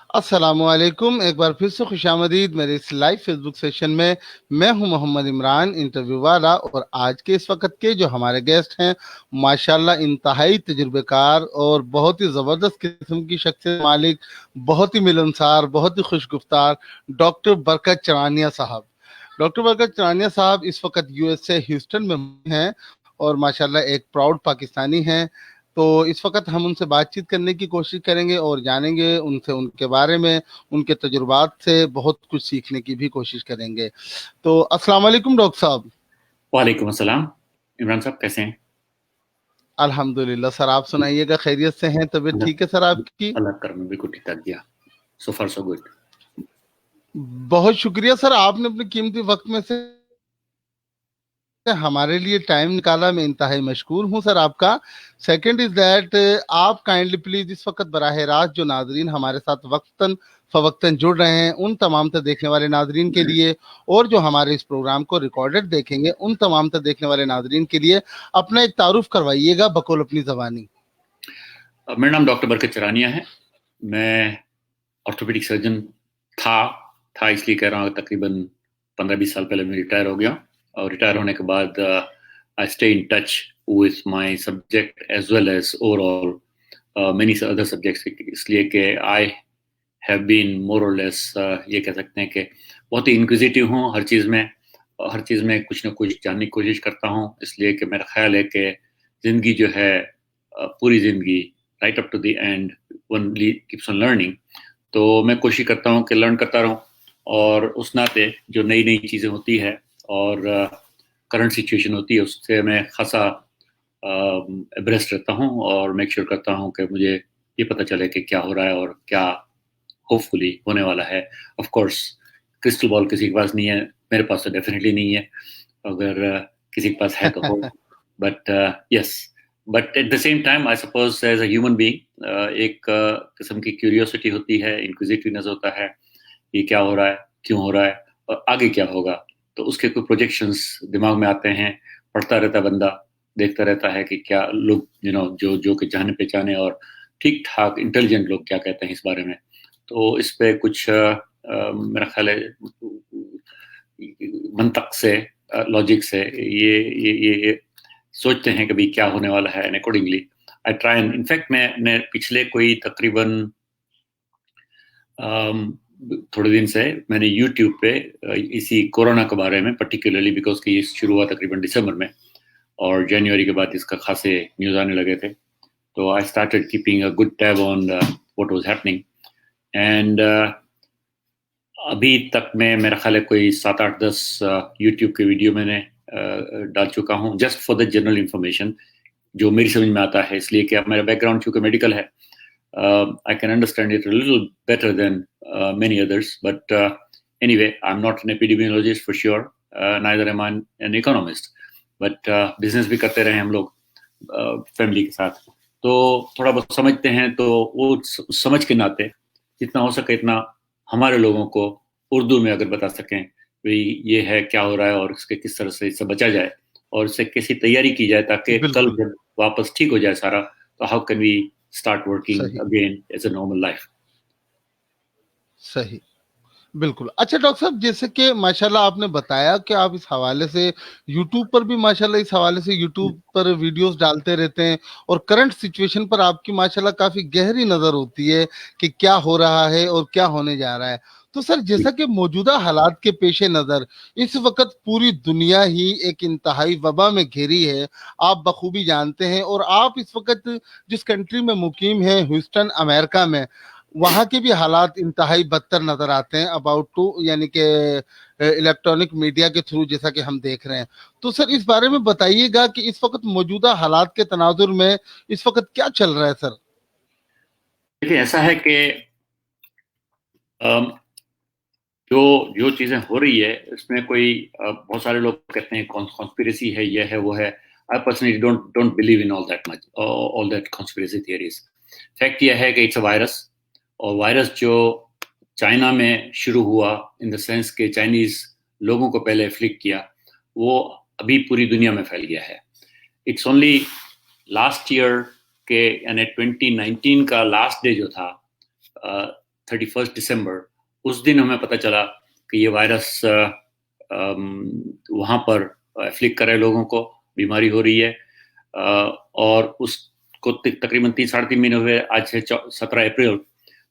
अस्सलामुअलैकुम। एक बार फिर से खुशामदीद मेरे इस लाइव फेसबुक सेशन में। मैं हूं मोहम्मद इमरान, इंटरव्यू वाला। और आज के इस वक्त के जो हमारे गेस्ट हैं, माशाल्लाह इंतहाई तजुर्बेकार और बहुत ही ज़बरदस्त किस्म की शख्सियत मालिक, बहुत ही मिलनसार, बहुत ही खुशगुफ्तार डॉक्टर बरकत चरानिया साहब। डॉक्टर बरकत चरानिया साहब इस वक्त यूएसए ह्यूस्टन में हैं और माशाल्लाह एक प्राउड पाकिस्तानी हैं। तो इस वक्त हम उनसे बातचीत करने की कोशिश करेंगे और जानेंगे उनसे, उनके बारे में, उनके तजुर्बात से बहुत कुछ सीखने की भी कोशिश करेंगे। तो अस्सलाम वालेकुम डॉक्टर साहब। वालेकुम अस्सलाम। इमरान साहब कैसे हैं? अल्हम्दुलिल्लाह सर, आप सुनाइएगा, खैरियत से हैं? तबीयत अल्लाह ठीक है सर आपकी? अल्लाह करम में बिल्कुल ठीक ठाक दिया। सो फार सो गुड। बहुत शुक्रिया सर, आपने अपने कीमती वक्त में से हमारे लिए टाइम निकाला। मैं इंतहाई मशकूर हूं सर आपका। सेकंड इज दैट, आप काइंडली प्लीज इस वक्त बराह रास्त जो नाजरीन हमारे साथ वक्तन फवक्तन जुड़ रहे हैं, उन तमाम तर देखने वाले नाजरीन के लिए, और जो हमारे इस प्रोग्राम को रिकॉर्डेड देखेंगे उन तमाम तर देखने वाले नाजरीन के लिए अपना एक तारुफ करवाइएगा बकौल अपनी जबानी। मेरा नाम डॉक्टर बरकत चरानिया है। मैं ऑर्थोपेडिक सर्जन था था इसलिए कह रहा हूँ, तकरीबन 15-20 साल पहले मैं रिटायर हो गया। और रिटायर होने के बाद I stay in touch with my subject as well as overall many other subjects, इसलिए कि आई हैव बीन मोर और लेस, ये कह सकते हैं कि बहुत ही इंक्विजिटिव हूँ हर चीज़ में। और हर चीज़ में कुछ ना कुछ जानने की कोशिश करता हूँ, इसलिए कि मेरा ख्याल है कि ज़िंदगी जो है, पूरी ज़िंदगी right up to the end one keeps on learning. तो मैं कोशिश करता हूँ कि लर्न करता रहूँ, और उस नाते जो नई नई चीज़ें होती है और करंट सिचुएशन होती है उससे मैं खासा एब्रेस्ट रहता हूँ, और मेक श्योर करता हूँ कि मुझे ये पता चले कि क्या हो रहा है और क्या होपफुली होने वाला है। ऑफ कोर्स क्रिस्टल बॉल किसी के पास नहीं है, मेरे पास तो डेफिनेटली नहीं है। अगर किसी के पास है तो हो, but yes, but at the same time I suppose as a human being एक किस्म की क्यूरियोसिटी होती है, इंक्विजिटिवनेस होता है, ये क्या हो रहा है, क्यों हो रहा है, और आगे क्या होगा। तो उसके कोई प्रोजेक्शंस दिमाग में आते हैं, पढ़ता रहता बंदा, देखता रहता है कि क्या लोग जो जो कि जाने पहचाने और ठीक ठाक इंटेलिजेंट लोग क्या कहते हैं इस बारे में। तो इस पे कुछ मेरा ख्याल है मंतक से, लॉजिक से ये सोचते हैं कि भाई क्या होने वाला है, and accordingly I try and in fact मैं पिछले कोई तकरीबन थोड़े दिन से मैंने यूट्यूब पे इसी कोरोना के बारे में पर्टिकुलरली, बिकॉज कि ये शुरू हुआ तकरीबन दिसंबर में, और जनवरी के बाद इसका खासे न्यूज़ आने लगे थे। तो I started keeping a good tab on what was happening, and अभी तक मैं, मेरा ख्याल है कोई 7-8-10 यूट्यूब के वीडियो मैंने डाल चुका हूँ, just for the general information, जो मेरी समझ में आता है। इसलिए कि अब मेरा बैकग्राउंड चूंकि मेडिकल है, I can understand it a little better than many others. But anyway, I'm not an epidemiologist for sure. Neither am I an economist. But business भी करते रहे हम लोग फैमिली के साथ, तो थोड़ा बहुत समझते हैं। तो वो समझ के नाते जितना हो सके इतना हमारे लोगों को उर्दू में अगर बता सकें भाई ये है, क्या हो रहा है, और इसके किस तरह से इससे बचा जाए, और इससे कैसी तैयारी की जाए, ताकि कल बिल्कुल जब वापस ठीक हो जाए सारा, तो how can we start working सही, again as a normal life. सही, बिल्कुल। अच्छा डॉक्टर साहब, जैसे कि माशाल्लाह आपने बताया कि आप इस हवाले से यूट्यूब पर भी माशाल्लाह इस हवाले से यूट्यूब पर वीडियोस डालते रहते हैं, और करंट सिचुएशन पर आपकी माशाल्लाह काफी गहरी नजर होती है कि क्या हो रहा है और क्या होने जा रहा है। तो सर, जैसा कि मौजूदा हालात के पेश नज़र इस वक्त पूरी दुनिया ही एक इंतहाई वबा में घिरी है, आप बखूबी जानते हैं। और आप इस वक्त जिस कंट्री में मुकीम हैं, ह्यूस्टन अमेरिका में, वहां के भी हालात इंतहाई बदतर नजर आते हैं अबाउट टू, यानी कि इलेक्ट्रॉनिक मीडिया के थ्रू जैसा कि हम देख रहे हैं। तो सर, इस बारे में बताइएगा कि इस वक्त मौजूदा हालात के तनाजुर में इस वक्त क्या चल रहा है सर? देखिए ऐसा है कि अम, जो जो चीजें हो रही है इसमें कोई बहुत सारे लोग कहते हैं कॉन्स्पिरेसी है, ये है वो है। I personally don't believe in all that conspiracy theories. Fact यह है कि इट्स अ वायरस, और वायरस जो चाइना में शुरू हुआ, इन द सेंस के चाइनीज लोगों को पहले एफ्लिक्ट किया, वो अभी पूरी दुनिया में फैल गया है। इट्स ओनली लास्ट ईयर के, यानी 2019 का लास्ट डे जो था, 31 दिसंबर, उस दिन हमें पता चला कि ये वायरस वहाँ पर एफ्लिक्ट कर रहे लोगों को, बीमारी हो रही है, और उसको तकरीबन 3-3.5 महीने हुए, आज से 17 अप्रैल,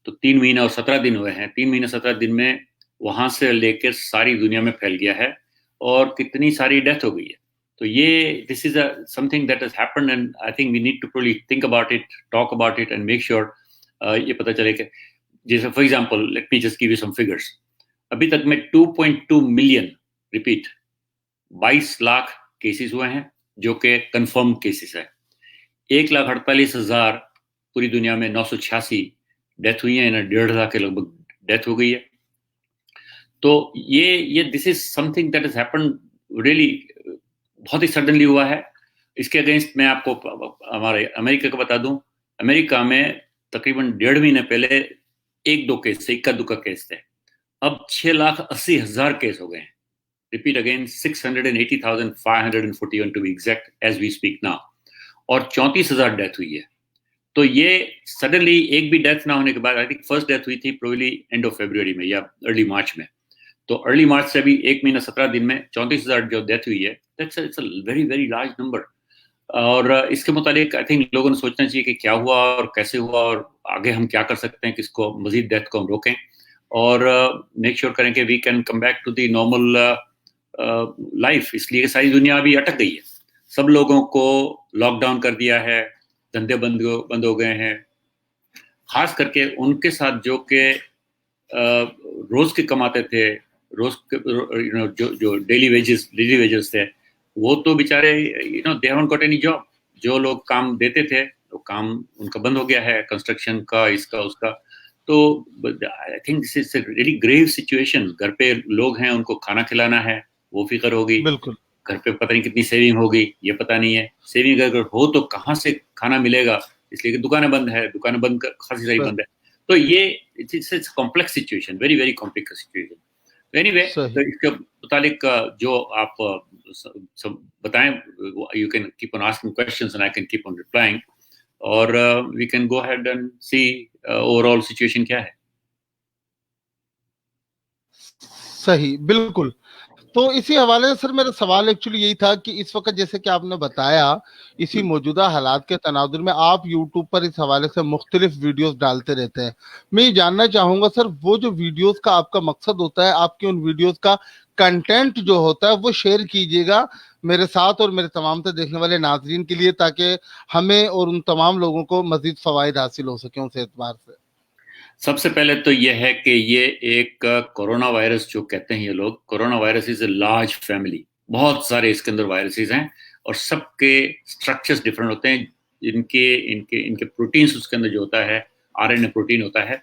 तो 3 महीने और 17 दिन हुए हैं। 3 महीने 17 दिन में वहां से लेकर सारी दुनिया में फैल गया है और कितनी सारी डेथ हो गई है। तो ये this is something that has happened and I think we need to probably think about it, talk about it and make sure ये पता चले कि, जैसे for example let me just give you some figures. अभी तक में 2.2 million, repeat, 22 lakh cases हुए हैं जो कि कंफर्म केसेस है। 1,48,000 पूरी दुनिया में 986 डेथ हुई है, 1,50,000 के लगभग डेथ हो गई है। तो ये this is something that has happened really, बहुत ही सडनली हुआ है। इसके अगेंस्ट मैं आपको हमारे अमेरिका का बता दूं, अमेरिका में तकरीबन 1.5 महीने पहले 1-2 केस थे, इक्का दुक्का केस थे, अब 6,80,000 केस हो गए हैं। Repeat again, 680,541 to be exact as we speak now, और 34,000 डेथ हुई है। तो ये सडनली एक भी डेथ ना होने के बाद, आई थिंक फर्स्ट डेथ हुई थी प्रोबेबली एंड ऑफ फरवरी में या अर्ली मार्च में, तो अर्ली मार्च से अभी 1 महीना 17 दिन में 34,000 जो डेथ हुई है, that's it's a very very large number. और इसके मुतालिक आई थिंक लोगों ने सोचना चाहिए कि क्या हुआ और कैसे हुआ और आगे हम क्या कर सकते हैं, किसको मजीद डेथ को हम रोकें और मेक श्योर करें कि we can come back to the normal life. इसलिए सारी दुनिया अभी अटक गई है, सब लोगों को लॉकडाउन कर दिया है, धंधे बंद हो गए हैं, खास करके उनके साथ जो कि रोज के कमाते थे, रोज जो डेली वेजेस थे, वो तो बेचारे they haven't got any job. जो लोग काम देते थे तो काम उनका बंद हो गया है, कंस्ट्रक्शन का, इसका उसका। तो I think this is really grave situation. घर पे लोग हैं, उनको खाना खिलाना है, वो फिक्र होगी। बिल्कुल घर पे पता नहीं कितनी सेविंग होगी, ये पता नहीं है। सेविंग अगर हो तो कहाँ से खाना मिलेगा, इसलिए कि दुकानें बंद है, दुकानें बंद खासी सारी बंद है। तो ये it's complex situation, very very complex situation. Anyway, तो इसके मुतालिक जो आप सब बताएं, you can keep on asking questions and I can keep on replying, और we can go ahead and see overall situation क्या है। सही, बिल्कुल। तो इसी हवाले से सर मेरा सवाल एक्चुअली यही था कि इस वक्त जैसे कि आपने बताया, इसी मौजूदा हालात के तनाजुर में आप यूट्यूब पर इस हवाले से मुख्तलिफ वीडियोस डालते रहते हैं। मैं ये जानना चाहूंगा सर, वो जो वीडियोस का आपका मकसद होता है, आपके उन वीडियोस का कंटेंट जो होता है वो शेयर कीजिएगा मेरे साथ और मेरे तमाम से देखने वाले नाजरीन के लिए, ताकि हमें और उन तमाम लोगों को मजीद फवायद हासिल हो सके उस एतबार से। सबसे पहले तो यह है कि ये एक कोरोना वायरस जो कहते हैं ये लोग, corona virus is a large family, बहुत सारे इसके अंदर वायरसेस हैं और सबके स्ट्रक्चर्स डिफरेंट होते हैं। इनके इनके इनके प्रोटीन्स उसके अंदर जो होता है, आरएनए प्रोटीन होता है,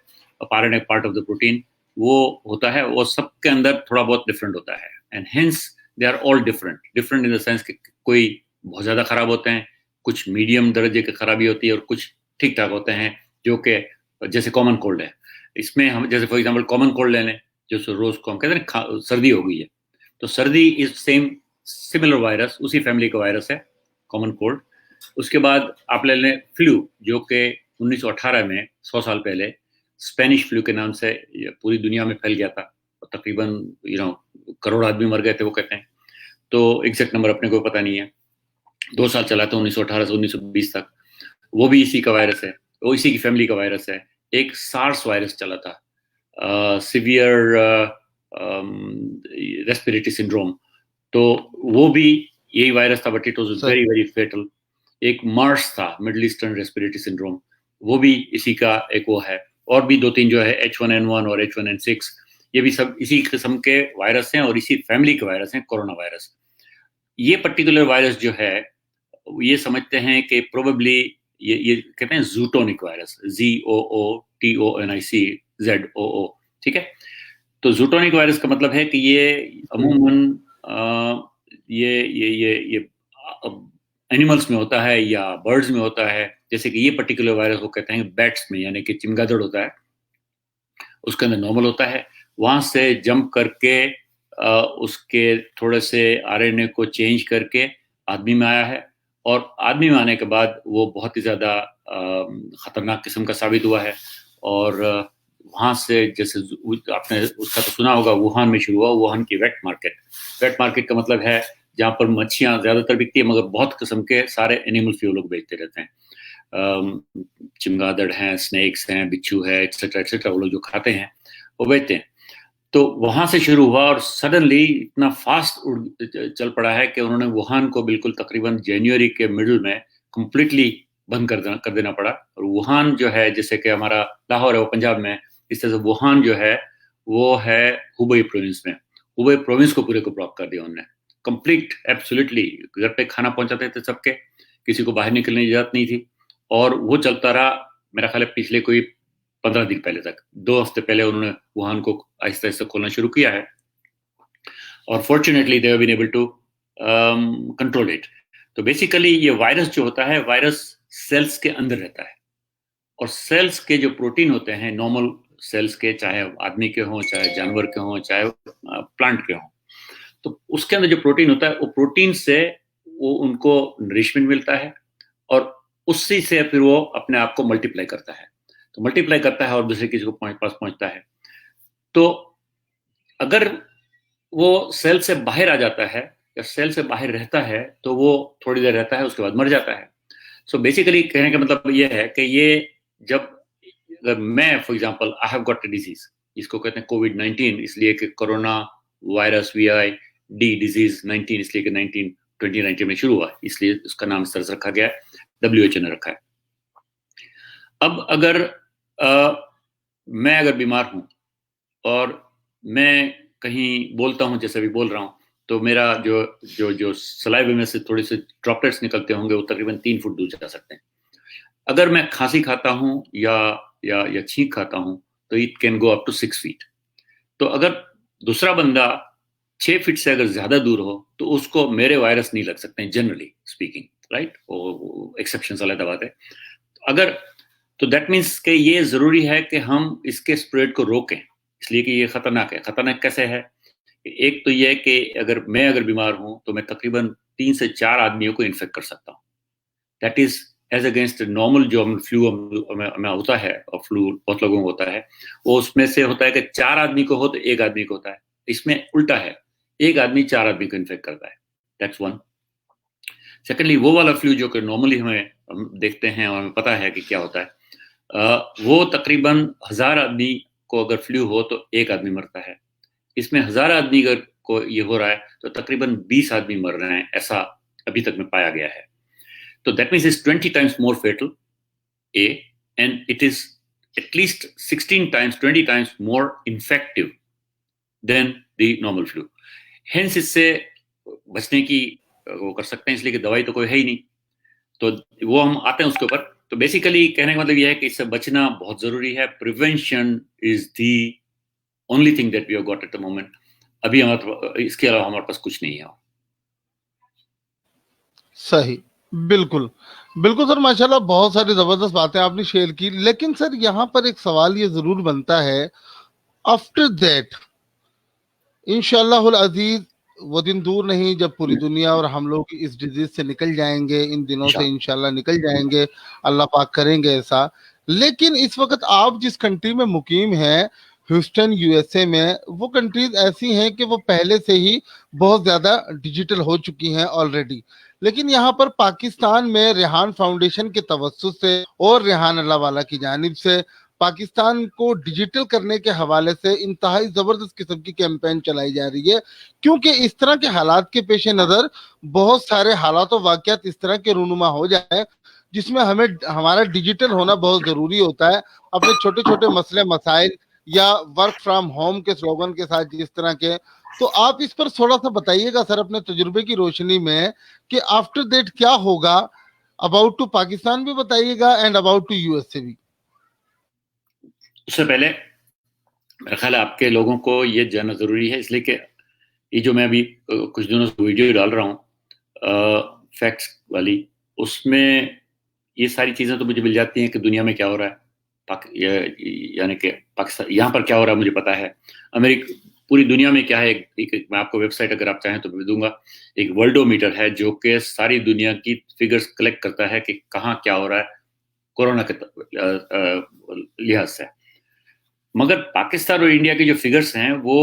RNA part of the protein वो होता है, वो सबके अंदर थोड़ा बहुत डिफरेंट होता है। And hence they are all different, different in the sense कि कोई बहुत ज्यादा खराब होते हैं, कुछ मीडियम दर्जे की खराबी होती है और कुछ ठीक ठाक होते हैं, जो कि जैसे कॉमन कोल्ड है। इसमें हम जैसे फॉर एग्जांपल कॉमन कोल्ड ले लें, जो रोज को हम कहते हैं सर्दी हो गई है, तो सर्दी इज सेम सिमिलर वायरस, उसी फैमिली का वायरस है कॉमन कोल्ड। उसके बाद आप ले लें फ्लू, जो कि 1918 में 100 साल पहले स्पेनिश फ्लू के नाम से पूरी दुनिया में फैल गया था, तकरीबन करोड़ आदमी मर गए थे वो कहते हैं। तो एग्जैक्ट नंबर अपने को पता नहीं है। 2 साल चला था 1918 से 1920 तक, वो भी इसी का वायरस है, वो इसी की फैमिली का वायरस है। एक सार्स वायरस चला था, सिवियर रेस्पिरेटरी सिंड्रोम, तो वो भी यही वायरस था, but it was very very fatal. एक मार्स था, मिडिल ईस्टर्न रेस्पिरेटरी सिंड्रोम, वो भी इसी का एक वो है। और भी 2-3 जो है, H1N1 और H1N6, ये भी सब इसी किस्म के वायरस हैं और इसी फैमिली के वायरस हैं, कोरोना वायरस। ये पर्टिकुलर वायरस जो है, ये समझते हैं कि प्रोबेबली ये कहते हैं जूटोनिक वायरस, ZOOTONIC, ठीक है। तो जूटोनिक वायरस का मतलब है कि ये अमूमन ये एनिमल्स में होता है या बर्ड्स में होता है। जैसे कि ये पर्टिकुलर वायरस वो कहते हैं बैट्स में, यानी कि चमगादड़ होता है, उसके अंदर नॉर्मल होता है, वहां से जंप करके उसके थोड़े से आरएनए को चेंज करके आदमी में आया है, और आदमी में आने के बाद वो बहुत ही ज़्यादा खतरनाक किस्म का साबित हुआ है। और वहां से, जैसे आपने उसका तो सुना होगा, वुहान में शुरू हुआ, वुहान की वेट मार्केट। वेट मार्केट का मतलब है जहाँ पर मच्छियां ज्यादातर बिकती है, मगर बहुत किस्म के सारे एनिमल फ्यूल लोग बेचते रहते हैं। चिमगादड़ हैं, स्नेक्स हैं, बिच्छू है, एक्सेट्रा वो लोग जो खाते हैं वो बेचते हैं। तो वहां से शुरू हुआ और सडनली इतना फास्ट चल पड़ा है कि उन्होंने वुहान को बिल्कुल तकरीबन जनवरी के मिडल में कंप्लीटली बंद कर देना पड़ा। और वुहान जो है, जैसे कि हमारा लाहौर है वो पंजाब में, इस तरह से वुहान जो है वो है हुबई प्रोविंस में। हुबई प्रोविंस को पूरे को ब्लॉक कर दिया उन्होंने, कंप्लीट एब्सोल्युटली। घर पे खाना पहुंचाते थे सबके, किसी को बाहर निकलने की इजाजत नहीं थी। और वो चलता रहा मेरा ख्याल है पिछले कोई 15 दिन पहले तक। 2 हफ्ते पहले उन्होंने वुहान को आहिस्ता आहिस्ता खोलना शुरू किया है और fortunately they have been able to control it. तो बेसिकली ये वायरस जो होता है, वायरस सेल्स के अंदर रहता है और सेल्स के जो प्रोटीन होते हैं, नॉर्मल सेल्स के, चाहे आदमी के हों, चाहे जानवर के हों, चाहे प्लांट के हों, तो उसके अंदर जो प्रोटीन होता है, वो प्रोटीन से वो उनको नरिशमेंट मिलता है और उससे से फिर वो अपने आप को मल्टीप्लाई करता है। तो मल्टीप्लाई करता है और दूसरे किसी को पास पहुंचता है। तो अगर वो सेल से बाहर आ जाता है या सेल से बाहर रहता है तो वो थोड़ी देर रहता है, उसके बाद मर जाता है। सो बेसिकली कहने का मतलब ये है कि ये जब, अगर मैं for example I have got a disease, इसको कहते हैं कोविड-19, इसलिए कि कोरोना वायरस VID डिजीज 19, इसलिए कि 2019 में शुरू हुआ, इसलिए उसका नाम इस तरह से रखा गया है, WHO ने रखा है। अब अगर मैं अगर बीमार हूं और मैं कहीं बोलता हूं, जैसे अभी बोल रहा हूं, तो मेरा जो सलाइवा में से थोड़े से ड्रॉपलेट्स निकलते होंगे वो तकरीबन 3 फुट दूर जा सकते हैं। अगर मैं खांसी खाता हूं या छींक खाता हूं तो it can go up to 6 feet. तो अगर दूसरा बंदा 6 फीट से अगर ज्यादा दूर हो तो उसको मेरे वायरस नहीं लग सकते हैं, जनरली स्पीकिंग, राइट। एक्सेप्शन अलग बात है। अगर तो दैट मीन्स कि ये जरूरी है कि हम इसके स्प्रेड को रोकें, इसलिए कि ये खतरनाक है। खतरनाक कैसे है? एक तो ये है कि अगर बीमार हूं तो मैं तकरीबन 3 से 4 आदमियों को इन्फेक्ट कर सकता हूं। That is as against normal जो फ्लू में होता है, और फ्लू बहुत लोगों को होता है, वो उसमें से होता है कि 4 आदमी को हो तो 1 आदमी को होता है। इसमें उल्टा है, 1 आदमी 4 आदमी को इन्फेक्ट करता है। That's one. सेकेंडली, वो वाला फ्लू जो कि नॉर्मली हम देखते हैं और हमें पता है कि क्या होता है, वो तकरीबन 1000 आदमी को अगर फ्लू हो तो 1 आदमी मरता है। इसमें 1000 आदमी अगर को ये हो रहा है तो तकरीबन 20 आदमी मर रहे हैं, ऐसा अभी तक में पाया गया है। तो that means is 20 times more fatal, A, and it is at least 16 times, 20 times more infective than the normal flu. Hence इससे बचने की वो कर सकते हैं, इसलिए कि दवाई तो कोई है ही नहीं। तो वो हम आते हैं उसके ऊपर। तो बेसिकली कहने का मतलब ये है कि इससे बचना बहुत जरूरी है। Prevention is the only thing that we have got at the moment. अभी हमारे, इसके अलावा हमारे पास कुछ नहीं है। सही, बिल्कुल। बिल्कुल सर, माशाल्लाह बहुत सारी ज़बरदस्त बातें आपने शेयर की। लेकिन सर यहाँ पर एक सवाल ये ज़रूर बनता है, आफ्टर दैट इंशाअल्लाहुल अज़ीज़ वो दिन दूर नहीं जब पूरी दुनिया और हम लोग इस डिजीज से निकल जाएंगे, इन दिनों से इंशाल्लाह निकल जाएंगे, अल्लाह पाक करेंगे ऐसा। लेकिन इस वक्त आप जिस कंट्री में मुकीम हैं, ह्यूस्टन USA में, वो कंट्रीज ऐसी हैं कि वो पहले से ही बहुत ज्यादा डिजिटल हो चुकी हैं ऑलरेडी। लेकिन यहाँ पर पाकिस्तान में रेहान फाउंडेशन के तवज्जुह से और रेहान अल्लाहवाला की जानिब से पाकिस्तान को डिजिटल करने के हवाले से इंतहाई जबरदस्त किस्म की कैंपेन चलाई जा रही है, क्योंकि इस तरह के हालात के पेश नजर बहुत सारे हालात और वाकयात इस तरह के रूनुमा हो जाए जिसमें हमें हमारा डिजिटल होना बहुत जरूरी होता है। अपने छोटे छोटे मसले मसाइल या वर्क फ्रॉम होम के स्लोगन के साथ जिस तरह के, तो आप इस पर थोड़ा सा बताइएगा सर अपने तजुर्बे की रोशनी में कि आफ्टर दैट क्या होगा। अबाउट टू पाकिस्तान भी बताइएगा एंड अबाउट टू USA भी। उससे पहले मेरा ख्याल है आपके लोगों को ये जानना जरूरी है, इसलिए कि ये जो मैं अभी कुछ दिनों से वीडियो डाल रहा हूँ फैक्ट्स वाली, उसमें ये सारी चीजें तो मुझे मिल जाती हैं कि दुनिया में क्या हो रहा है, यानी कि पाकिस्तान यहाँ पर क्या हो रहा है मुझे पता है, अमेरिका, पूरी दुनिया में क्या है। एक मैं आपको वेबसाइट अगर आप चाहें तो मैं दूंगा, एक वर्ल्डोमीटर है जो कि सारी दुनिया की फिगर्स कलेक्ट करता है कि कहाँ क्या हो रहा है कोरोना के लिहाज से। मगर पाकिस्तान और इंडिया के जो फिगर्स हैं वो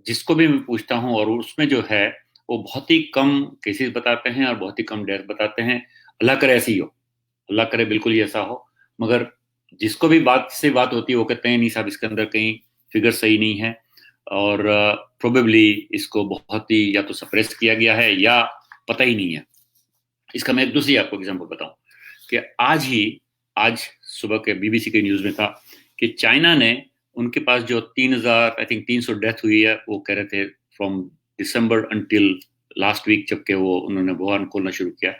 जिसको भी मैं पूछता हूं और उसमें जो है वो बहुत ही कम केसेस बताते हैं और बहुत ही कम डेथ बताते हैं। अल्लाह करे ऐसी हो, अल्लाह करे बिल्कुल ही ऐसा हो। मगर जिसको भी बात से बात होती है वो कहते हैं नहीं साहब इसके अंदर कहीं फिगर सही नहीं है और प्रोबेबली इसको बहुत ही या तो सप्रेस किया गया है या पता ही नहीं है। इसका मैं एक दूसरी आपको एग्जांपल बताऊं कि आज सुबह के बीबीसी के न्यूज में था कि चाइना ने उनके पास जो 3000 आई थिंक 300 डेथ हुई है वो कह रहे थे from December until last week जबकि वो उन्होंने वुहान खोलना शुरू किया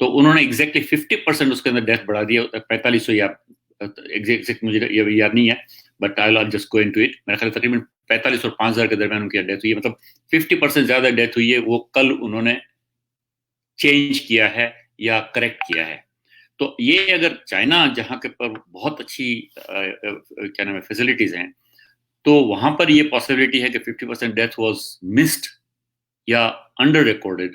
तो उन्होंने एग्जैक्टली 50% उसके अंदर डेथ बढ़ा दिया। 4500 या एग्जैक्ट मुझे याद नहीं है but I will just go into it. मेरा ख्याल तकरीबन 45 और 5000 के दरमियान उनकी डेथ हुई है, मतलब 50% ज्यादा डेथ हुई है। वो कल उन्होंने चेंज किया है या करेक्ट किया है। तो ये अगर चाइना जहां के पर बहुत अच्छी क्या नाम है फैसिलिटीज हैं तो वहां पर ये पॉसिबिलिटी है कि 50% डेथ वाज मिस्ड या अंडर रिकॉर्डेड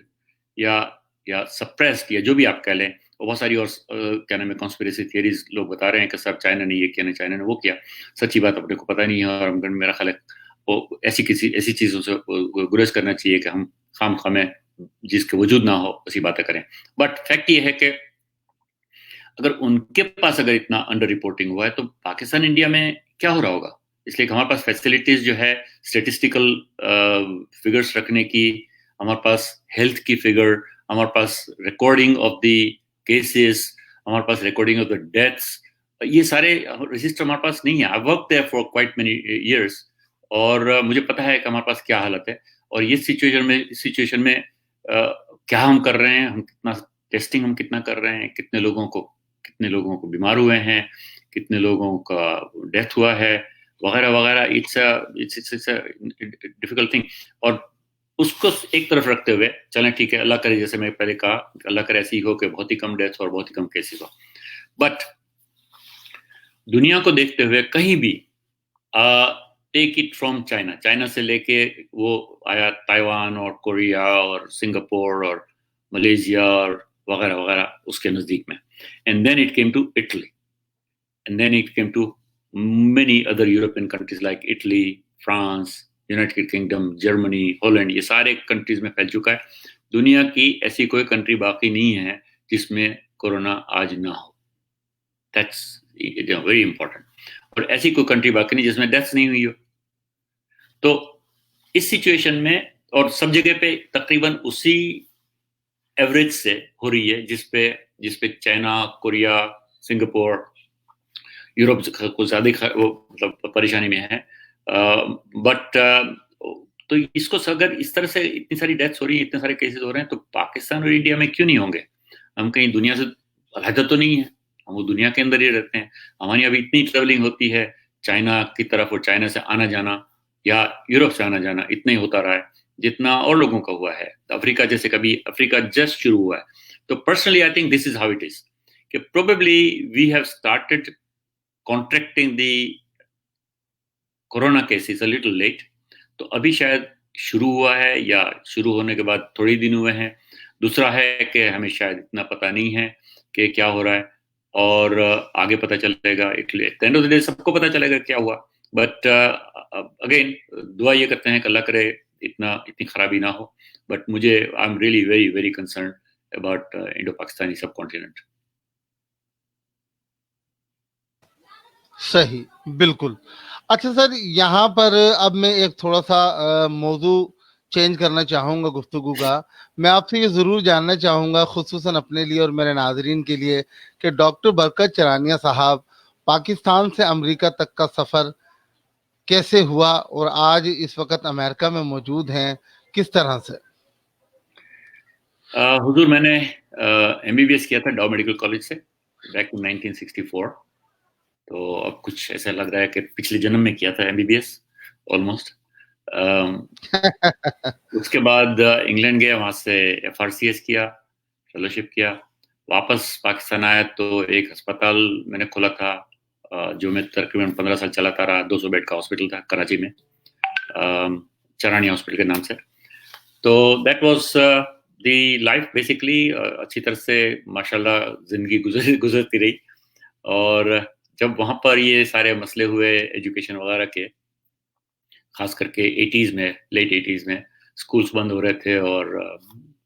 या सप्रेस्ड या जो भी आप कह लें। और बहुत सारी और क्या नाम है कॉन्स्पिरेसी थियरीज लोग बता रहे हैं कि सर चाइना ने ये किया, चाइना ने वो किया। सच्ची बात अपने को पता नहीं है और मेरा ख्याल है वो ऐसी चीजों से गुरेज करना चाहिए कि हम खाम खामे जिसके वजूद ना हो ऐसी बातें करें। बट फैक्ट ये है कि अगर उनके पास अगर इतना अंडर रिपोर्टिंग हुआ है तो पाकिस्तान इंडिया में क्या हो रहा होगा। इसलिए हमारे पास फैसिलिटीज जो है स्टेटिस्टिकल फिगर्स रखने की, हमारे पास हेल्थ की फिगर, हमारे पास रिकॉर्डिंग ऑफ द केसेस, हमारे पास रिकॉर्डिंग ऑफ द डेथ्स, ये सारे रजिस्टर हमारे पास नहीं है। I work there for quite many years और मुझे पता है कि हमारे पास क्या हालत है। और ये सिचुएशन में क्या हम कर रहे हैं, हम कितना टेस्टिंग हम कितना कर रहे हैं, कितने लोगों को बीमार हुए हैं, कितने लोगों का डेथ हुआ है वगैरह वगैरह। It's difficult thing. और उसको एक तरफ रखते हुए चलें ठीक है, अल्लाह करे जैसे मैं पहले कहा अल्लाह करे ऐसी हो कि बहुत ही कम डेथ और बहुत ही कम केसेस हो। बट दुनिया को देखते हुए कहीं भी टेक इट फ्रॉम चाइना से लेके वो आया ताइवान और कोरिया और सिंगापुर और मलेशिया और वगैरह वगैरह उसके नजदीक में, and then it came to Italy, and then it came to many other European countries like Italy, France, United Kingdom, Germany, Holland, ये सारे कंट्रीज में फैल चुका है। दुनिया की ऐसी कोई कंट्री बाकी नहीं है जिसमें कोरोना आज ना हो। That's very important. और ऐसी कोई कंट्री बाकी नहीं जिसमें डेथ्स नहीं हुई हो। तो इस सिचुएशन में और सब जगह पे तकरीबन उसी एवरेज से हो रही है जिसपे चाइना, कोरिया, सिंगापुर, यूरोप को ज्यादा मतलब परेशानी में है। बट तो इसको अगर इस तरह से इतनी सारी डेथ्स हो रही है, इतने सारे केसेस हो रहे हैं तो पाकिस्तान और इंडिया में क्यों नहीं होंगे? हम कहीं दुनिया से अलग तो नहीं है, हम वो दुनिया के अंदर ही रहते हैं। हमारी अभी इतनी ट्रेवलिंग होती है चाइना की तरफ और चाइना से आना जाना या यूरोप से आना जाना इतना ही होता रहा है जितना और लोगों का हुआ है। अफ्रीका जैसे कभी अफ्रीका जस्ट शुरू हुआ है। तो personally I think this is how it is कि probably we have started contracting the corona cases a little late. तो अभी शायद शुरू हुआ है या शुरू होने के बाद थोड़े दिन हुए हैं। दूसरा है कि हमें शायद इतना पता नहीं है कि क्या हो रहा है और आगे पता चलेगा। At end of the day सबको पता चलेगा क्या हुआ। बट अगेन दुआ ये करते हैं कि अल्लाह करे इतनी खराबी ना हो। बट मुझे I am really very very concern about Indo Pakistani सब कॉन्टिनेंट। सही, बिल्कुल। अच्छा सर, यहाँ पर अब मैं एक थोड़ा-सा मौज़ू चेंज करना चाहूँगा गुफ्तगू का। मैं आपसे ये ज़रूर जानना चाहूँगा ख़ुसूसन अपने लिए और मेरे नाज़रीन के लिए कि डॉक्टर बरकत चरानिया साहब पाकिस्तान से अमेरिका तक का सफ़र कैसे हुआ और आज इस वक़्त अमेरिका में मौजूद हैं, किस तरह से? हुजूर मैंने एमबीबीएस किया था डाउ मेडिकल कॉलेज से बैक इन 1964। तो अब कुछ ऐसा लग रहा है कि पिछले जन्म में किया था एमबीबीएस ऑलमोस्ट। उसके बाद इंग्लैंड गया, वहां से एफआरसीएस किया, फेलोशिप किया। वापस पाकिस्तान आया तो एक अस्पताल मैंने खोला था जो मैं तकरीबन 15 साल चलाता रहा। 200 बेड का हॉस्पिटल था कराची में, चरानिया हॉस्पिटल के नाम से। तो that was the life basically. अच्छी तरह से माशाल्लाह जिंदगी गुजरती रही। और जब वहाँ पर ये सारे मसले हुए एजुकेशन वगैरह के, खास करके 80s में, लेट 80s में स्कूल्स बंद हो रहे थे और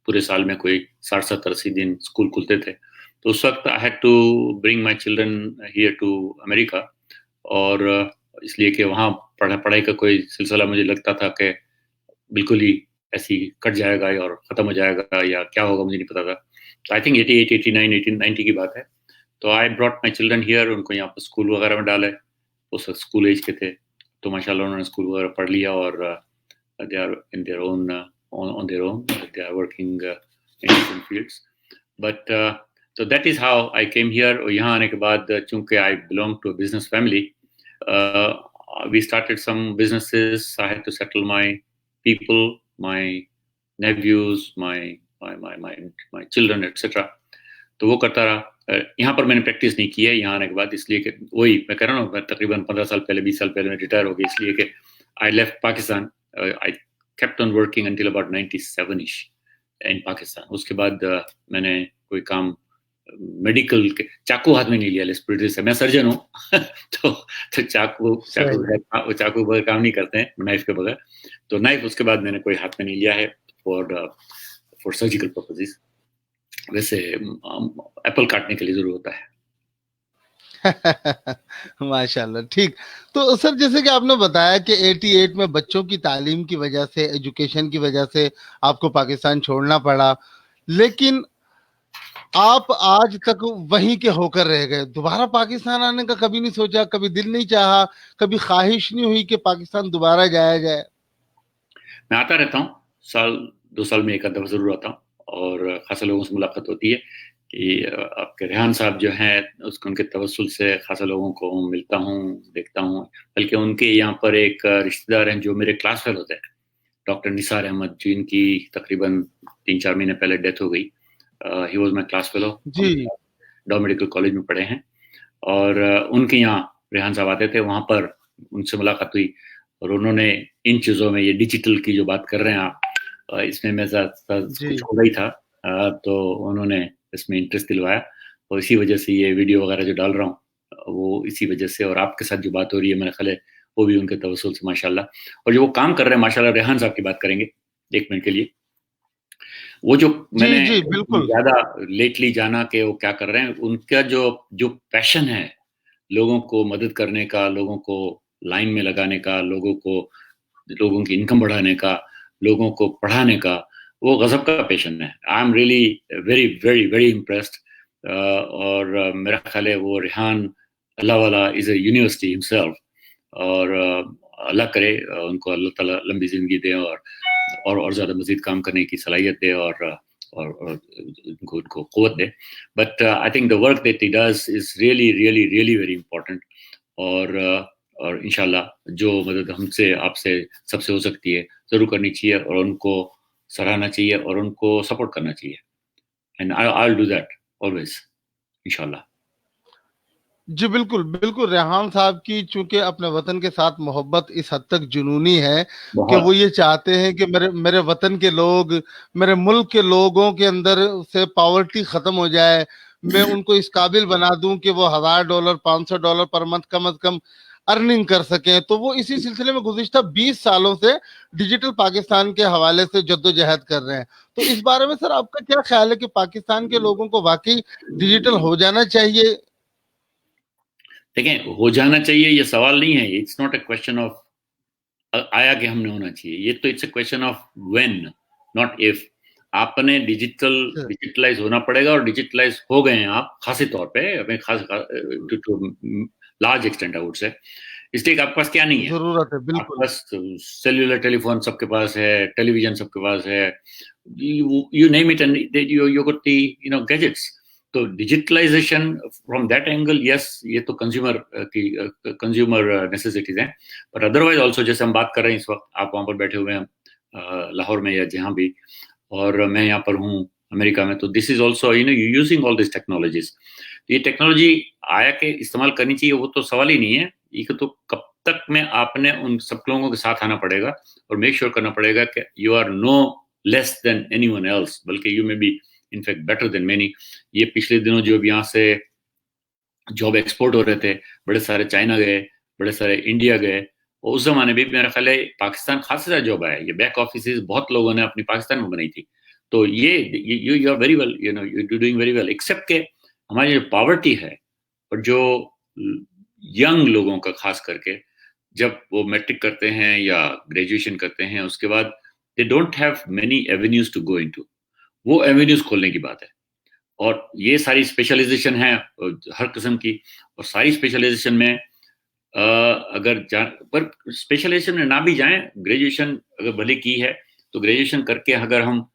पूरे साल में कोई 60-70-80 दिन स्कूल खुलते थे, तो उस वक्त I had to bring my children here to America. और इसलिए कि वहाँ पढ़ाई का कोई सिलसिला मुझे लगता था कि बिल्कुल ही ऐसी कट जाएगा और ख़त्म हो जाएगा या क्या होगा मुझे नहीं पता था। तो आई थिंक 88, 89, 1890 की बात है। तो I brought my children here, उनको यहाँ पर स्कूल वगैरह में डाले, उस वक्त स्कूल एज के थे, तो माशाल्लाह उन्होंने स्कूल वगैरह पढ़ लिया और they are in their own on their own. They are working in different fields. But so that is how I came here. और यहाँ आने के बाद चूंकि I belong to a business family, we started some businesses. I had to settle my people, my nephews, my children, etc. तो वो करता रहा। यहाँ पर मैंने प्रैक्टिस नहीं की है यहाँ आने के बाद, इसलिए कि वही मैं कह रहा हूँ, मैं तकरीबन 15 साल पहले 20 साल पहले मैं रिटायर हो गया, इसलिए कि I left Pakistan. I kept on working until about 97ish in Pakistan. उसके बाद मैंने कोई काम मेडिकल के, चाकू हाथ में नहीं लिया, लेट्स पुट इट दिस, मैं सर्जन हूँ तो चाकू बगैर काम नहीं करते हैं, नाइफ के बगैर। तो नाइफ उसके बाद मैंने कोई हाथ में नहीं लिया है फॉर सर्जिकल पर्पसेस। वैसे एप्पल काटने के लिए जरूर होता है। माशाल्लाह, ठीक। तो सर जैसे कि आपने बताया कि 88 में बच्चों की तालीम की वजह से, एजुकेशन की वजह से आपको पाकिस्तान छोड़ना पड़ा, लेकिन आप आज तक वहीं के होकर रह गए। दोबारा पाकिस्तान आने का कभी नहीं सोचा, कभी दिल नहीं चाहा, कभी ख्वाहिश नहीं हुई कि पाकिस्तान दोबारा जाया जाए? मैं आता रहता हूँ, साल 2 साल में एक आध दफा जरूर आता हूँ और खासा लोगों से मुलाकात होती है कि आपके रेहान साहब जो हैं, उसको उनके तवस्सुल से खासा लोगों को मिलता हूँ, देखता हूँ। बल्कि उनके यहाँ पर एक रिश्तेदार हैं जो मेरे क्लास फेलो थे, डॉक्टर निसार अहमद, जिनकी तकरीबन 3-4 महीने पहले डेथ हो गई। He was my class fellow, डॉ मेडिकल कॉलेज में पढ़े हैं, और उनके यहाँ रेहान साहब आते थे, वहाँ पर उनसे मुलाकात हुई और उन्होंने इन चीज़ों में, ये डिजिटल की जो बात कर रहे हैं आप, इसमें मैं कुछ हो गई था, तो उन्होंने इसमें इंटरेस्ट दिलवाया और इसी वजह से ये वीडियो वगैरह जो डाल रहा हूँ वो इसी वजह से, और आपके साथ जो बात हो रही है मेरा ख्याल है वो भी उनके तवस्सुल से माशाल्लाह। और जो वो काम कर रहे हैं माशाल्लाह, रेहान साहब की बात करेंगे 1 मिनट के लिए। वो जो मैंने ज़्यादा लेटली जाना कि वो क्या कर रहे हैं, उनका जो पैशन है लोगों को मदद करने का, लोगों को लाइन में लगाने का, लोगों की इनकम बढ़ाने का, लोगों को पढ़ाने का, वो गजब का पैशन है। I am really very very very impressed. और मेरा ख्याल है वो रेहान, अल्लाह वाला, इज़ अ यूनिवर्सिटी हिमसेल्फ, और अल्लाह करे उनको अल्लाह ताला लंबी ज़िंदगी दे और ज़्यादा मज़ीद काम करने की सलाहियत दे और उनको क़ुव्वत दे। But I think the work that he does is really really really very important. और इंशाल्लाह जो मदद हमसे, आपसे, सबसे हो सकती है ज़रूर करनी चाहिए और उनको सराहना चाहिए और उनको सपोर्ट करना चाहिए। And I will do that always इंशाल्लाह। जी बिल्कुल, बिल्कुल। रेहान साहब की चूंकि अपने वतन के साथ मोहब्बत इस हद तक जुनूनी है कि वो ये चाहते हैं कि मेरे वतन के लोग, मेरे मुल्क के लोगों के अंदर से पॉवर्टी खत्म हो जाए, मैं उनको इस काबिल बना दूं कि वो $1000 $500 पर मंथ कम से कम अर्निंग कर सकें। तो वो इसी सिलसिले में गुज़िश्ता 20 सालों से डिजिटल पाकिस्तान के हवाले से जद्दोजहद कर रहे हैं। तो इस बारे में सर आपका क्या ख्याल है कि पाकिस्तान के लोगों को वाकई डिजिटल हो जाना चाहिए? देखें, हो जाना चाहिए ये सवाल नहीं है, it's not a question of आया कि हमने होना चाहिए, ये तो it's a question of when, not if. आपने डिजिटलाइज होना पड़ेगा और डिजिटलाइज हो गए हैं आप खासी तौर पे, खास large extent I would say. इसलिए आपके पास क्या नहीं है, जरूरत है, बिल्कुल। आपके पास सेल्युलर टेलीफोन सबके पास है, टेलीविजन सबके पास है, you name it and you got the gadgets. तो digitalization from that angle, yes, ये तो कंज्यूमर नेसेसिटीज हैं, बट अदरवाइज ऑल्सो जैसे हम बात कर रहे हैं इस वक्त, आप वहाँ पर बैठे हुए हैं लाहौर में या जहाँ भी, और मैं यहाँ पर हूँ अमेरिका में, तो this is also using all this technologies. ये टेक्नोलॉजी आया के इस्तेमाल करनी चाहिए, वो तो सवाल ही नहीं है। ये तो कब तक में आपने उन सब लोगों के साथ आना पड़ेगा और मेक श्योर करना पड़ेगा कि you are no less than anyone else, बल्कि you may be in fact better than many. ये पिछले दिनों जो यहाँ से जॉब एक्सपोर्ट हो रहे थे, बड़े सारे चाइना गए, बड़े सारे इंडिया गए। और उस जमाने में भी मेरा ख्याल है पाकिस्तान खास ज्यादा जॉब आया, ये बैक ऑफिस बहुत लोगों ने अपनी पाकिस्तान में बनाई थी। तो ये you are very well, you know you doing very well, except के हमारी जो पॉवर्टी है और जो यंग लोगों का खास करके जब वो मैट्रिक करते हैं या ग्रेजुएशन करते हैं उसके बाद they don't have many avenues to go into, वो एवेन्यूज खोलने की बात है। और ये सारी स्पेशलाइजेशन है हर किस्म की, और सारी स्पेशलाइजेशन में अगर पर स्पेशलाइजेशन में ना भी जाएं, ग्रेजुएशन अगर भले की है तो ग्रेजुएशन करके अगर हम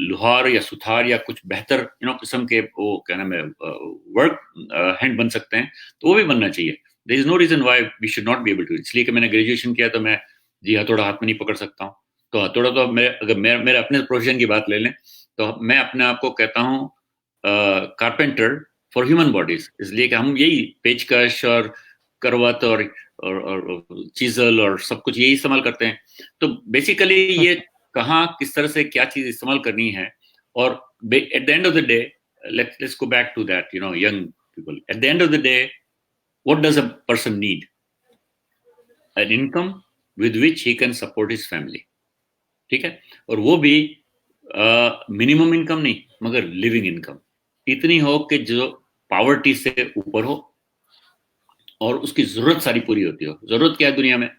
लोहार या सुथार या कुछ बेहतर किस्म के वो क्या नाम है वर्क हैंड बन सकते हैं, तो वो भी बनना चाहिए। There is no reason why we should not be able to. इसलिए कि मैंने ग्रेजुएशन किया तो मैं जी हथौड़ा हाथ में नहीं पकड़ सकता हूँ। तो हथौड़ा तो अगर मेरे अपने प्रोफेशन की बात ले लें तो मैं अपने आप को कहता हूँ कारपेंटर फॉर ह्यूमन बॉडीज, इसलिए कि हम यही पेचकश और करवट और चीजल और सब कुछ यही इस्तेमाल करते हैं। तो बेसिकली ये कहाँ किस तरह से क्या चीज इस्तेमाल करनी है, और at the end of the day let's go back to that, young people. At the end of the day, what does a person need? An income with which he can support his family. ठीक है, और वो भी minimum income नहीं मगर living income इतनी हो कि जो पॉवर्टी से ऊपर हो और उसकी जरूरत सारी पूरी होती हो। जरूरत क्या है दुनिया में?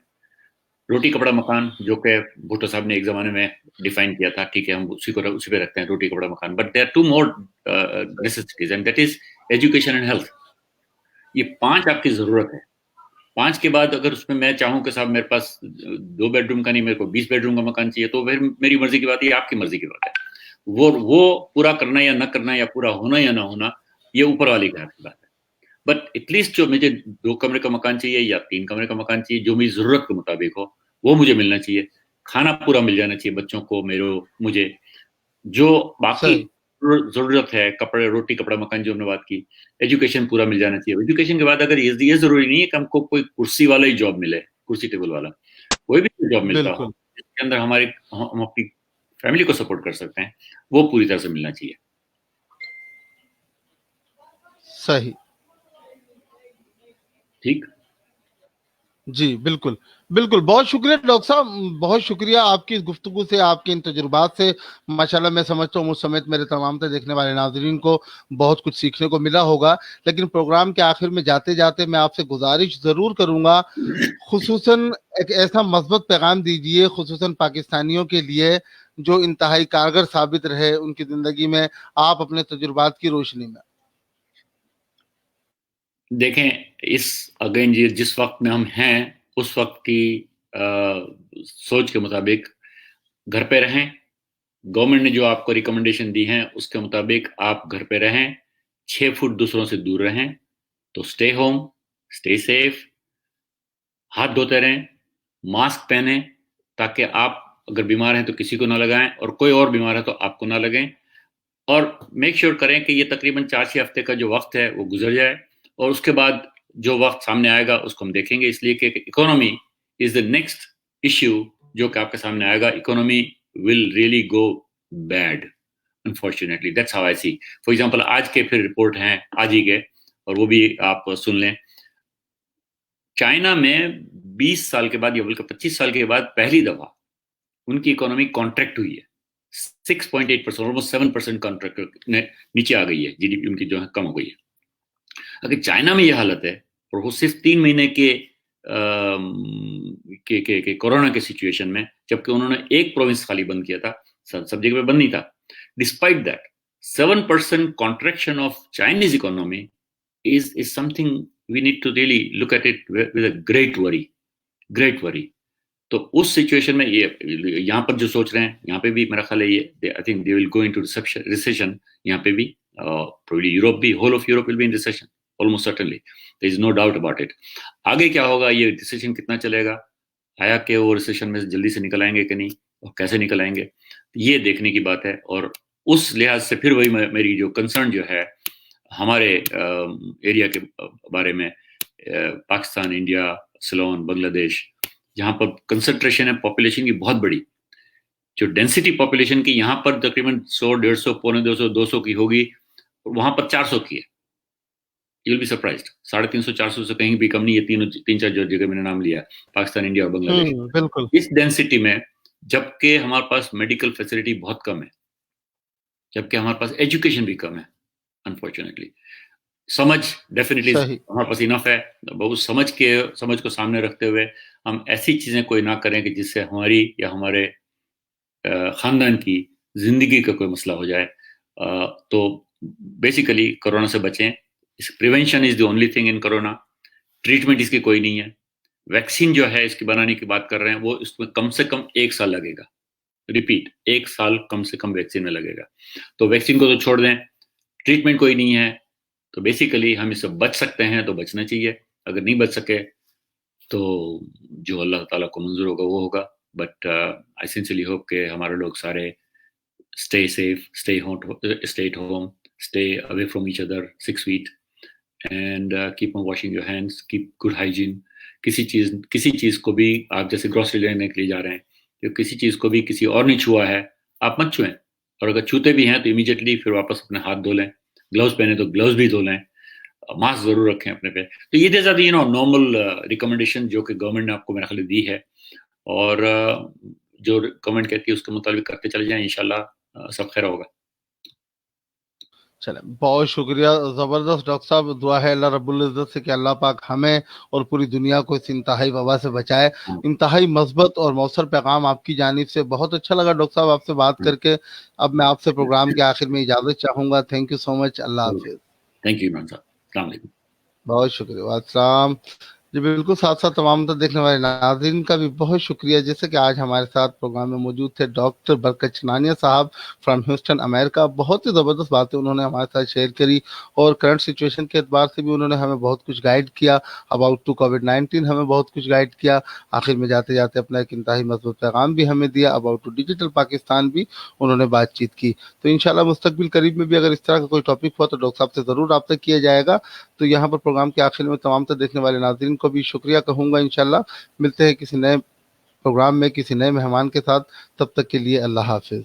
रोटी कपड़ा मकान, जो कि भुट्टो साहब ने एक जमाने में डिफाइन किया था, ठीक है, हम उसी पे रखते हैं, रोटी कपड़ा मकान। But there are two more necessities and that is education and health. ये 5 आपकी जरूरत है। 5 के बाद अगर उसमें मैं चाहूं कि साहब मेरे पास 2 बेडरूम का नहीं, मेरे को 20 बेडरूम का मकान चाहिए, तो फिर मेरी मर्जी की बात है, आपकी मर्जी की बात है। वो पूरा करना या ना करना, या पूरा होना या ना होना, ये ऊपर वाले के हाथ की बात है। बट एटलीस्ट जो मुझे 2 कमरे का मकान चाहिए या 3 कमरे का मकान चाहिए, जो मेरी जरूरत के मुताबिक हो, वो मुझे मिलना चाहिए। खाना पूरा मिल जाना चाहिए बच्चों को, मुझे जो बाकी जरूरत है, कपड़े रोटी कपड़ा मकान जो हमने बात की, एजुकेशन पूरा मिल जाना चाहिए। एजुकेशन के बाद अगर ये जरूरी नहीं है कि हमको कोई कुर्सी वाला ही जॉब मिले, कुर्सी टेबल वाला, कोई भी जॉब मिलता हो जिसके अंदर हम अपनी फैमिली को सपोर्ट कर सकते हैं, वो पूरी तरह से मिलना चाहिए। सही, ठीक जी, बिल्कुल, बिल्कुल। बहुत शुक्रिया डॉक्टर साहब, बहुत शुक्रिया आपकी इस गुफ्तगू से, आपके इन तजुर्बात से माशाल्लाह मैं समझता हूँ मुझ समेत मेरे तमाम तर देखने वाले नाज़रीन को बहुत कुछ सीखने को मिला होगा। लेकिन प्रोग्राम के आखिर में जाते-जाते मैं आपसे गुज़ारिश ज़रूर करूँगा, खुसूसन एक ऐसा मस्बत पैगाम दीजिए, खुसूसन पाकिस्तानियों के लिए जो इंतहाई कारगर साबित रहे उनकी ज़िंदगी में, आप अपने तजुर्बात की रोशनी में। देखें, अगेन जिस वक्त में हम हैं उस वक्त की सोच के मुताबिक घर पे रहें। गवर्नमेंट ने जो आपको रिकमेंडेशन दी है उसके मुताबिक आप घर पे रहें, 6 फुट दूसरों से दूर रहें। तो स्टे होम, स्टे सेफ, हाथ धोते रहें, मास्क पहने, ताकि आप अगर बीमार हैं तो किसी को ना लगाएं, और कोई और बीमार है तो आपको ना लगें। और मेक श्योर करें कि ये तकरीबन 4-6 हफ्ते का जो वक्त है वो गुजर जाए, और उसके बाद जो वक्त सामने आएगा उसको हम देखेंगे। इसलिए कि economy is the next issue जो कि आपके सामने आएगा। Economy will really go bad, unfortunately, that's how I see. For example आज के फिर रिपोर्ट हैं, आज ही के, और वो भी आप सुन लें। चाइना में 20 साल के बाद या बल्कि 25 साल के बाद पहली दफा उनकी इकोनॉमी कॉन्ट्रैक्ट हुई है। 6.8%, ऑलमोस्ट 7% कॉन्ट्रैक्ट नीचे आ गई है, जीडीपी उनकी जो है कम हो गई है। अगर चाइना में ये हालत है और वो सिर्फ 3 महीने के कोरोना के सिचुएशन में, जबकि उन्होंने एक प्रोविंस खाली बंद किया था, सब जगह पे बंद नहीं था, despite that 7% contraction of Chinese economy is something we need to really look at it with a great worry. तो उस सिचुएशन में ये यहाँ पर जो सोच रहे हैं, यहाँ पे भी मेरा ख्याल है ये I think they will go into recession. यहाँ पे भी प्रोबेबली यूरोप भी, whole of Europe will be in recession almost certainly, there is no doubt about it. आगे क्या होगा, ये रिसेशन कितना चलेगा, आया कि वो रिसेशन में जल्दी से निकल आएंगे कि नहीं, और कैसे निकल आएंगे, ये देखने की बात है। और उस लिहाज से फिर वही मेरी जो कंसर्न जो है हमारे एरिया के बारे में, पाकिस्तान, इंडिया, सिलोन, बांग्लादेश, जहाँ पर कंसंट्रेशन है पॉपुलेशन की बहुत बड़ी, जो डेंसिटी पॉपुलेशन की यहाँ पर तकरीबन 100, 150, 200, 200 की होगी, वहां पर 400 की है। You will be surprised. 350-400 से कहीं भी कम नहीं है। तीन चार जो जगह मैंने नाम लिया, पाकिस्तान, इंडिया और बांग्लादेश। बिल्कुल इस डेंसिटी में, जबकि हमारे पास मेडिकल फैसिलिटी बहुत कम है, जबकि हमारे पास एजुकेशन भी कम है, अनफॉर्चुनेटली। समझ डेफिनेटली सही। हमारे पास इनफ है। बहुत समझ को सामने रखते हुए हम ऐसी चीजें कोई ना करें कि जिससे हमारी या हमारे खानदान की जिंदगी का कोई मसला हो जाए। तो बेसिकली कोरोना से बचें। Prevention is the only thing in corona. Treatment इसकी कोई नहीं है। वैक्सीन जो है इसकी बनाने की बात कर रहे हैं, वो इसमें कम से कम 1 साल लगेगा। रिपीट, 1 साल कम से कम वैक्सीन में लगेगा। तो वैक्सीन को तो छोड़ दें, ट्रीटमेंट कोई नहीं है, तो बेसिकली हम इससे बच सकते हैं तो बचना चाहिए। अगर नहीं बच सके तो जो अल्लाह ताला को मंजूर होगा वो होगा। बट आई सिंसियरली होप कि हमारे लोग सारे stay safe, stay at home, stay away from each other 6 feet, and keep on washing your hands, keep good hygiene. किसी चीज को भी, आप जैसे ग्रोसरी लेने के लिए जा रहे हैं, तो किसी चीज को भी किसी और ने छुआ है, आप मत छुएं। और अगर छूते भी हैं तो इमीडिएटली फिर वापस अपने हाथ धो लें। ग्लव्स पहने तो ग्लव्स भी धो लें। मास्क जरूर रखें अपने पे। तो ये जैसा नॉर्मल रिकमेंडेशन जो कि गवर्नमेंट ने आपको मेरे ख्याल दी है, और जो गवर्नमेंट कहती है उसके मुताबिक करते चले जाएं, इंशाल्लाह सब खैर होगा। चले, बहुत शुक्रिया, जबरदस्त डॉक्टर साहब। दुआ है अल्लाह रब्बुल इज्जत से कि अल्लाह पाक हमें और पूरी दुनिया को इस इंतहाई वबा से बचाए। इंतहाई मस्बत और मौसर पैगाम आपकी जानिब से। बहुत अच्छा लगा डॉक्टर साहब आपसे बात करके। अब मैं आपसे प्रोग्राम के आखिर में इजाजत चाहूंगा। Thank you so much. Allah Hafiz. Thank you Imran साहब। अस्सलाम वालेकुम। बहुत शुक्रिया। अस्सलाम। जी बिल्कुल, साथ साथ तमाम तो देखने वाले नाज़रीन का भी बहुत शुक्रिया। जैसे कि आज हमारे साथ प्रोग्राम में मौजूद थे डॉक्टर बरकत चनानिया साहब फ्रॉम ह्यूस्टन, अमेरिका। बहुत ही ज़बरदस्त बातें उन्होंने हमारे साथ शेयर करी, और करंट सिचुएशन के एतबार से भी उन्होंने हमें बहुत कुछ गाइड किया। अबाउट टू कोविड-19 हमें बहुत कुछ गाइड किया। आखिर में जाते जाते अपना एक इंतहाई मजबूत पैगाम भी हमें दिया। अबाउट टू डिजिटल पाकिस्तान भी उन्होंने बातचीत की। तो इंशाल्लाह मुस्तकबिल करीब में भी अगर इस तरह का कोई टॉपिक हुआ तो डॉक्टर साहब से ज़रूर रब्ता किया जाएगा। तो यहाँ पर प्रोग्राम के आखिर में तमाम तो देखने वाले नाज़रीन को भी शुक्रिया कहूँगा। इंशाल्लाह मिलते हैं किसी नए प्रोग्राम में किसी नए मेहमान के साथ। तब तक के लिए अल्लाह हाफिज़।